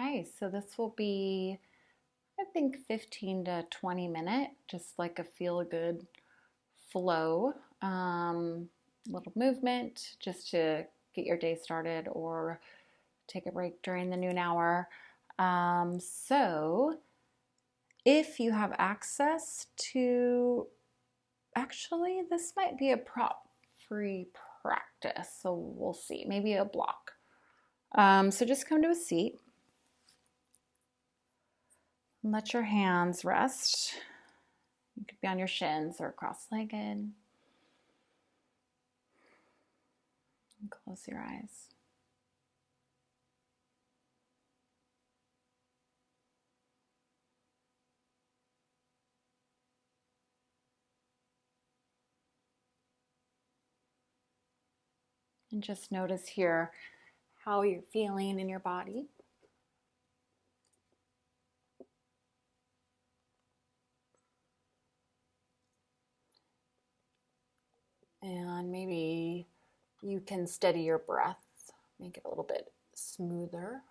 Okay, so this will be, I think, 15 to 20 minute, just like a feel good flow, little movement just to get your day started or take a break during the noon hour. So if you have access to, actually, this might be a prop free practice, so we'll see, maybe a block. So just come to a seat. Let your hands rest. You could be on your shins or cross-legged. And close your eyes. And just notice here how you're feeling in your body. And maybe you can steady your breath, make it a little bit smoother.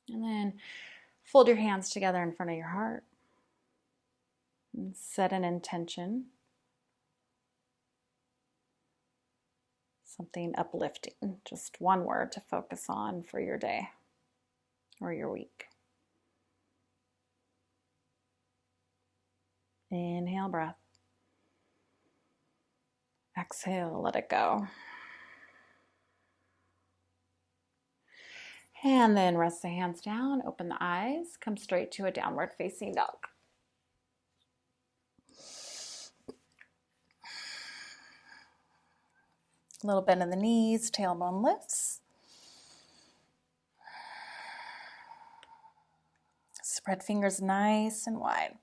And then fold your hands together in front of your heart and set an intention. Something uplifting, just one word to focus on for your day or your week. Inhale, breath. Exhale, let it go. And then rest the hands down, open the eyes, come straight to a downward facing dog. A little bend in the knees, tailbone lifts. Spread fingers nice and wide.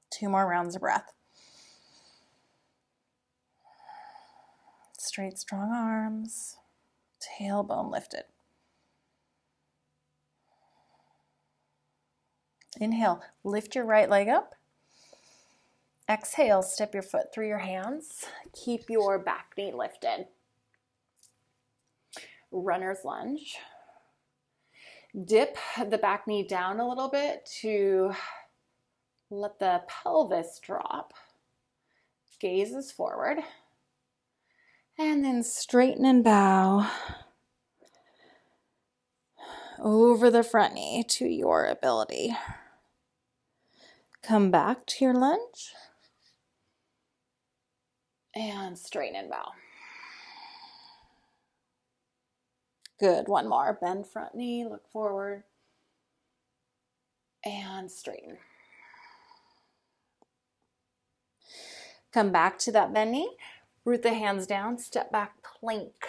Two more rounds of breath. Straight, strong arms. Tailbone lifted. Inhale, lift your right leg up. Exhale, step your foot through your hands. Keep your back knee lifted. Runner's lunge. Dip the back knee down a little bit to let the pelvis drop. Gaze forward. And then straighten and bow over the front knee to your ability. Come back to your lunge. And straighten and bow. Good, one more. Bend front knee, look forward. And straighten. Come back to that bend knee. Root the hands down, step back, plank.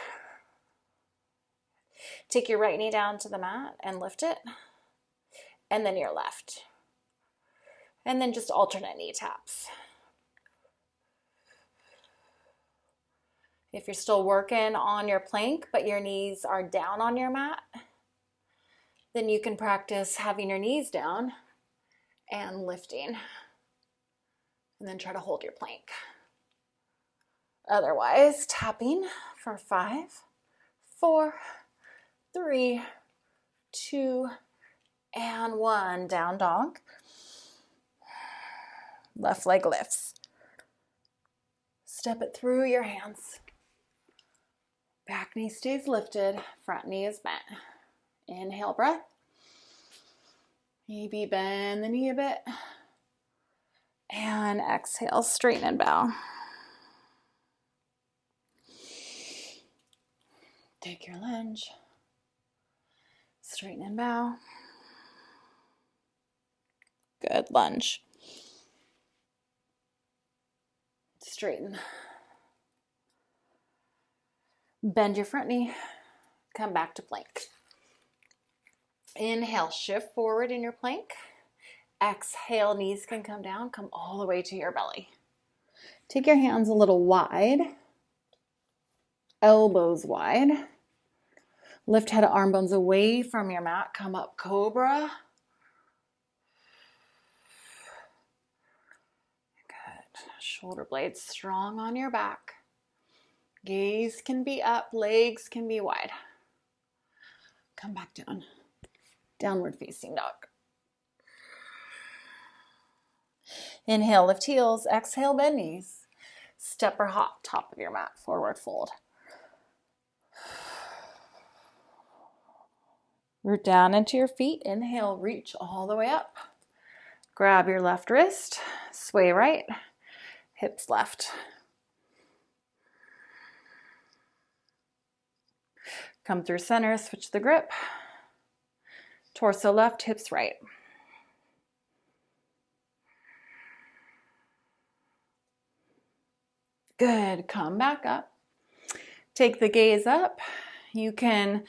Take your right knee down to the mat and lift it. And then your left. And then just alternate knee taps. If you're still working on your plank, but your knees are down on your mat, then you can practice having your knees down and lifting. And then try to hold your plank. Otherwise, tapping for 5, 4, 3, 2, and 1. Down dog. Left leg lifts. Step it through your hands. Back knee stays lifted. Front knee is bent. Inhale, breath. Maybe bend the knee a bit. And exhale, straighten and bow. Take your lunge. Straighten and bow. Good, lunge. Straighten. Bend your front knee. Come back to plank. Inhale, shift forward in your plank. Exhale, knees can come down. Come all the way to your belly. Take your hands a little wide. Elbows wide. Lift head to arm bones away from your mat. Come up, cobra. Good. Shoulder blades strong on your back. Gaze can be up, legs can be wide. Come back down. Downward facing dog. Inhale, lift heels. Exhale, bend knees. Step or hop, top of your mat, forward fold. Root down into your feet. Inhale, reach all the way up. Grab your left wrist, sway right, hips left. Come through center, switch the grip. Torso left, hips right. Good, come back up. Take the gaze up. You can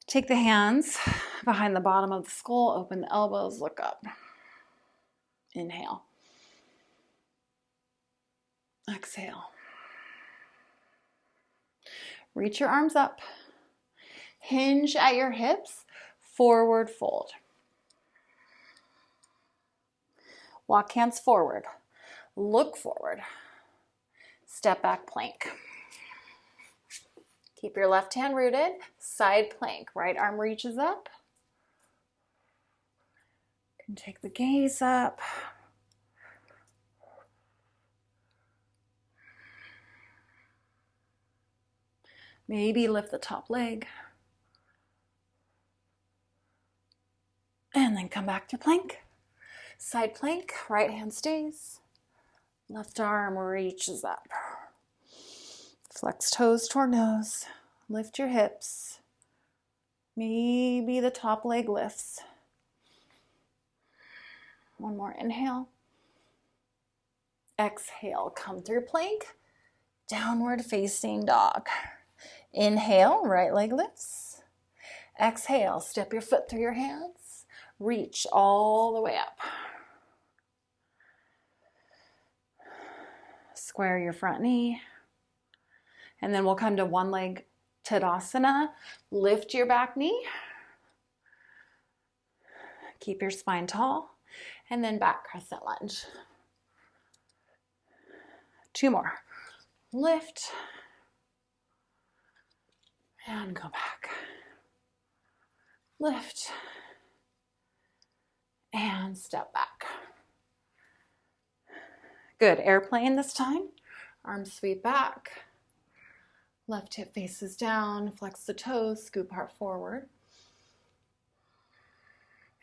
take the hands behind the bottom of the skull, open the elbows, look up. Inhale. Exhale. Reach your arms up. Hinge at your hips, forward fold. Walk hands forward. Look forward. Step back plank. Keep your left hand rooted. Side plank. Right arm reaches up. You can take the gaze up. Maybe lift the top leg. And then come back to plank. Side plank. Right hand stays. Left arm reaches up. Flex toes toward nose. Lift your hips. Maybe the top leg lifts. One more inhale. Exhale, come through plank. Downward facing dog. Inhale, right leg lifts. Exhale, step your foot through your hands. Reach all the way up. Square your front knee. And then we'll come to one leg Tadasana. Lift your back knee. Keep your spine tall. And then back crescent lunge. Two more. Lift. And go back. Lift. And step back. Good. Airplane this time. Arms sweep back. Left hip faces down. Flex the toes. Scoop heart forward.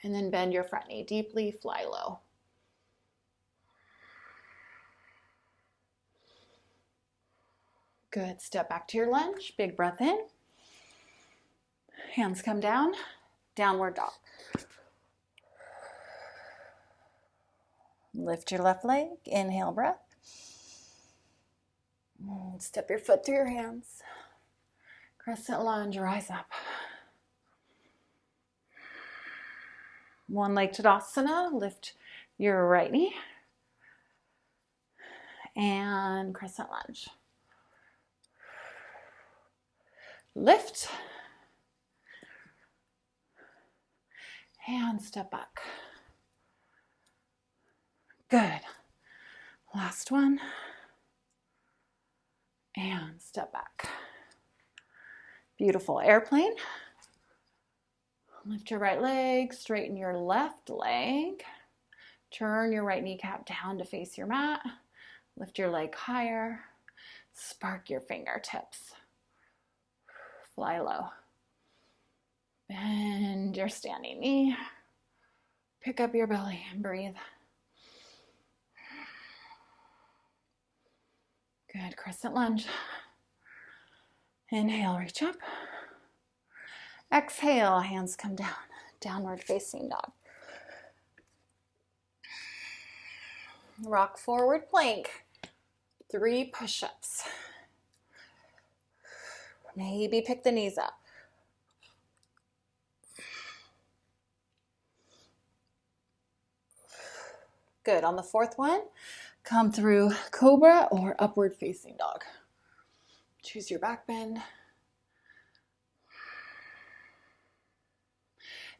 And then bend your front knee deeply. Fly low. Good. Step back to your lunge. Big breath in. Hands come down. Downward dog. Lift your left leg. Inhale, breath. Step your foot through your hands. Crescent lunge, rise up. One leg Tadasana. Lift your right knee. And crescent lunge. Lift. And step back. Good. Last one. And step back. Beautiful. Airplane. Lift your right leg, straighten your left leg. Turn your right kneecap down to face your mat. Lift your leg higher. Spark your fingertips. Fly low. Bend your standing knee. Pick up your belly and breathe. Good. Crescent lunge. Inhale, reach up. Exhale, hands come down. Downward facing dog. Rock forward plank. 3 push-ups. Maybe pick the knees up. Good. On the 4th one, come through cobra or upward facing dog. Choose your back bend.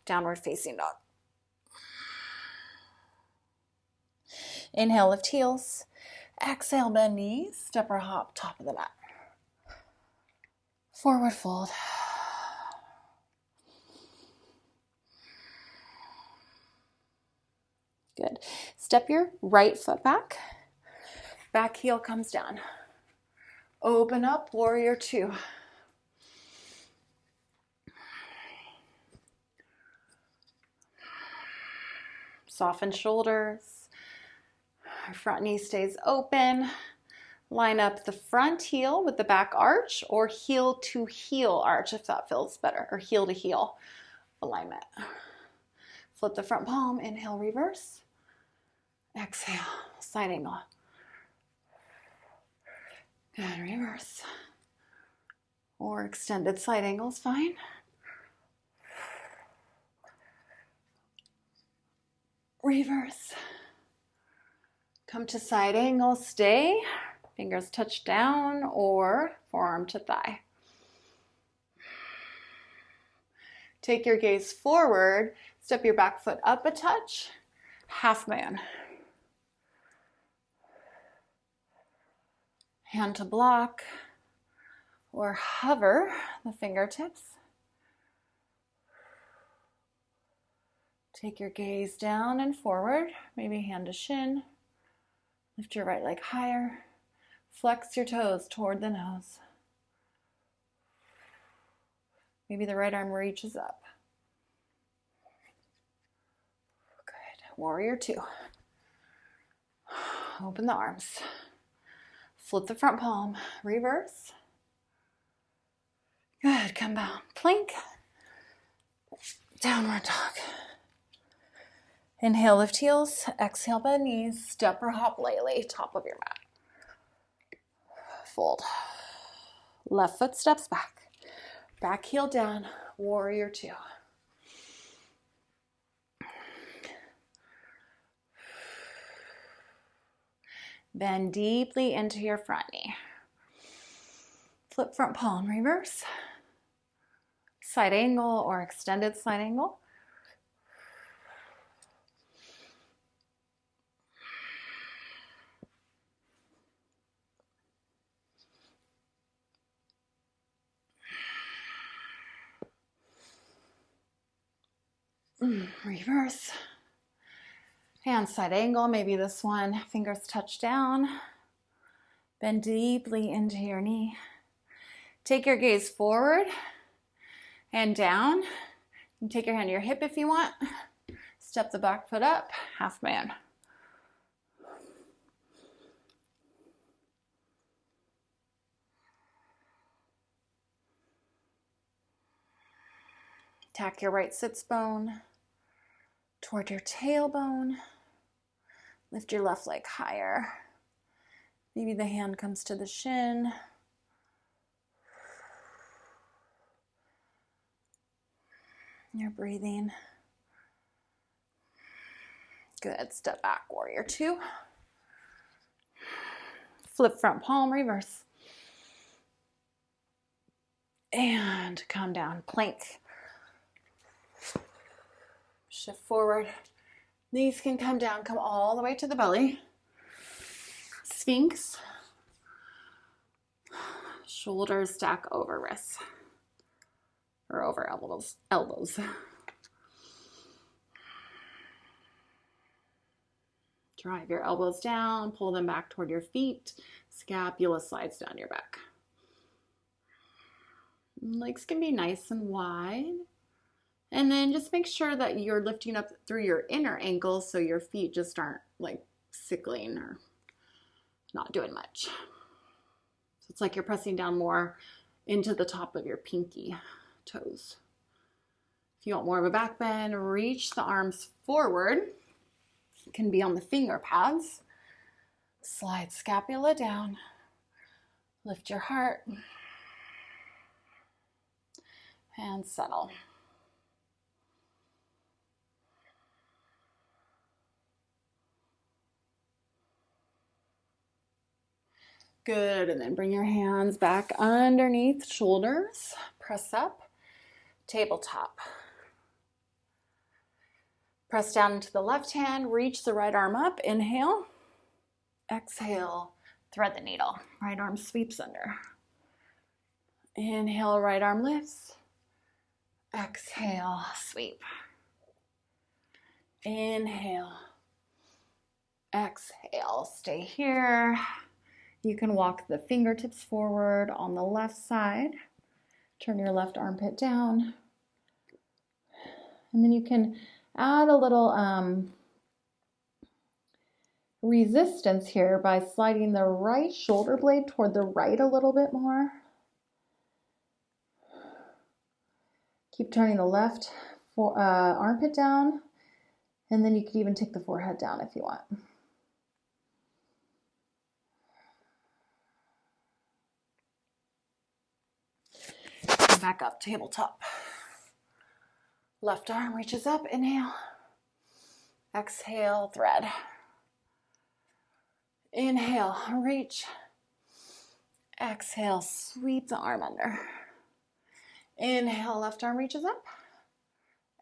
downward facing dog. Inhale, lift heels. Exhale, bend knees. Step or hop, top of the mat. Forward fold. Good. Step your right foot back. Back heel comes down. Open up, warrior two. Soften shoulders. Front knee stays open. Line up the front heel with the back arch, or heel to heel arch if that feels better, or heel to heel alignment. Flip the front palm, inhale, reverse. Exhale, side angle. Good, reverse. Or extended side angle is fine. Reverse. Come to side angle, stay. Fingers touch down or forearm to thigh. Take your gaze forward, step your back foot up a touch, half moon. Hand to block or hover the fingertips. Take your gaze down and forward, maybe hand to shin. Lift your right leg higher. Flex your toes toward the nose. Maybe the right arm reaches up. Good. Warrior two. Open the arms. Flip the front palm. Reverse. Good. Come down. Plank. Downward dog. Inhale, lift heels. Exhale, bend knees. Step or hop lightly, top of your mat. Fold. Left foot steps back. Back heel down. Warrior two. Bend deeply into your front knee. Flip front palm, reverse. Side angle or extended side angle. Reverse. And side angle, maybe this one, fingers touch down. Bend deeply into your knee. Take your gaze forward and down. You can take your hand to your hip if you want. Step the back foot up, half moon. Tack your right sits bone toward your tailbone. Lift your left leg higher. Maybe the hand comes to the shin. You're breathing. Good. Step back, warrior two. Flip front palm, reverse. And come down, plank. Shift forward. Knees can come down, come all the way to the belly. Sphinx. Shoulders stack over wrists. Or over elbows. Drive your elbows down, pull them back toward your feet. Scapula slides down your back. Legs can be nice and wide. And then just make sure that you're lifting up through your inner ankles so your feet just aren't like sickling or not doing much. So it's like you're pressing down more into the top of your pinky toes. If you want more of a back bend, reach the arms forward. It can be on the finger pads. Slide scapula down. Lift your heart. And settle. Good, and then bring your hands back underneath shoulders. Press up, tabletop. Press down into the left hand, reach the right arm up, inhale. Exhale, thread the needle. Right arm sweeps under. Inhale, right arm lifts. Exhale, sweep. Inhale. Exhale, stay here. You can walk the fingertips forward on the left side. Turn your left armpit down. And then you can add a little resistance here by sliding the right shoulder blade toward the right a little bit more. Keep turning the left armpit down, and then you could even take the forehead down if you want. Come back up, tabletop. Left arm reaches up, inhale. Exhale, thread. Inhale, reach. Exhale, sweep the arm under. Inhale, left arm reaches up.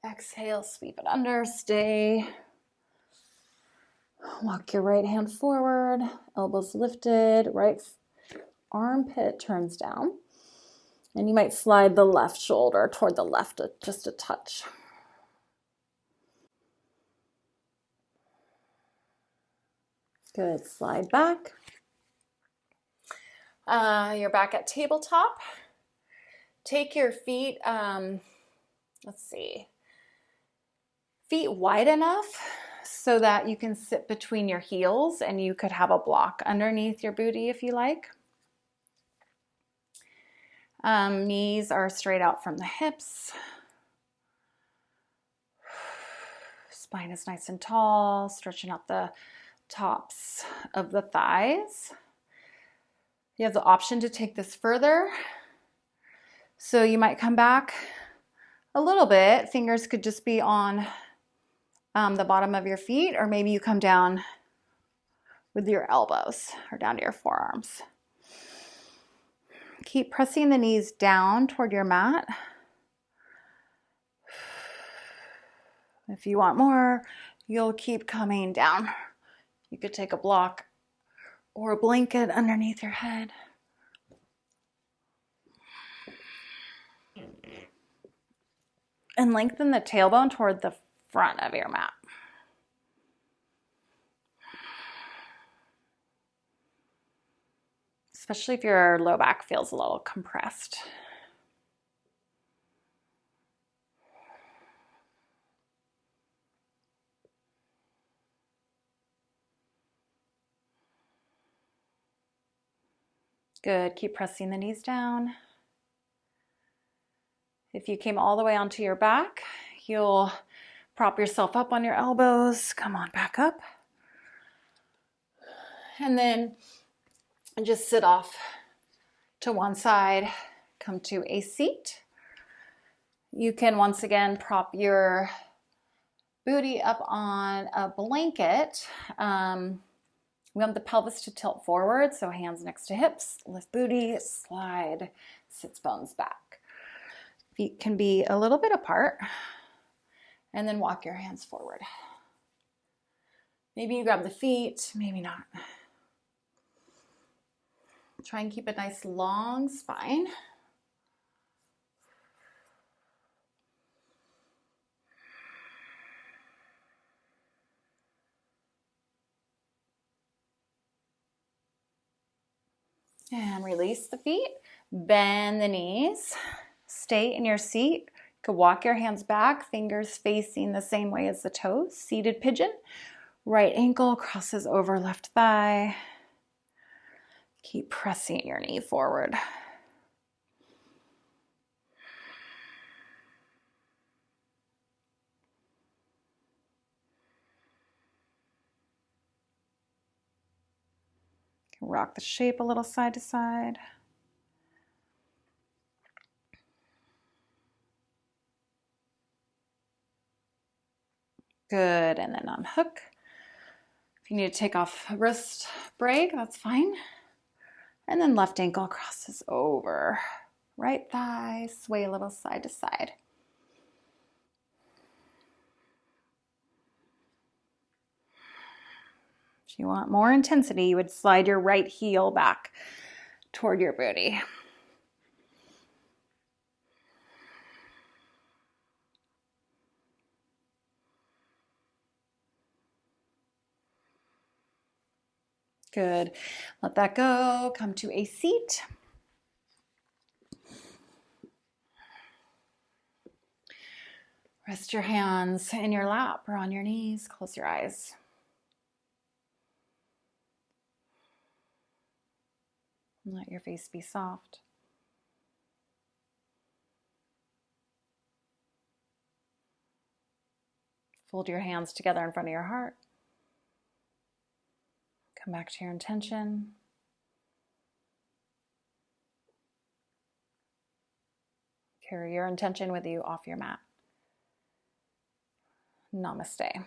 Exhale, sweep it under, stay. Walk your right hand forward, elbows lifted, right armpit turns down. And you might slide the left shoulder toward the left just a touch. Good, slide back. You're back at tabletop. Take your feet, feet wide enough so that you can sit between your heels, and you could have a block underneath your booty if you like. Knees are straight out from the hips. Spine is nice and tall, stretching out the tops of the thighs. You have the option to take this further. So you might come back a little bit. Fingers could just be on the bottom of your feet, or maybe you come down with your elbows or down to your forearms. Keep pressing the knees down toward your mat. If you want more, you'll keep coming down. You could take a block or a blanket underneath your head. And lengthen the tailbone toward the front of your mat. Especially if your low back feels a little compressed. Good, keep pressing the knees down. If you came all the way onto your back, you'll prop yourself up on your elbows. Come on, back up. And then just sit off to one side, come to a seat. You can once again prop your booty up on a blanket. We want the pelvis to tilt forward, so hands next to hips, lift booty, slide, sits bones back. Feet can be a little bit apart, and then walk your hands forward. Maybe you grab the feet, maybe not. Try and keep a nice long spine. And release the feet, bend the knees, stay in your seat. You could walk your hands back, fingers facing the same way as the toes. Seated pigeon, right ankle crosses over left thigh. Keep pressing your knee forward. Rock the shape a little side to side. Good, and then unhook. If you need to take off a wrist break, that's fine. And then left ankle crosses over. Right thigh, sway a little side to side. If you want more intensity, you would slide your right heel back toward your booty. Good. Let that go. Come to a seat. Rest your hands in your lap or on your knees. Close your eyes. And let your face be soft. Fold your hands together in front of your heart. Come back to your intention. Carry your intention with you off your mat. Namaste.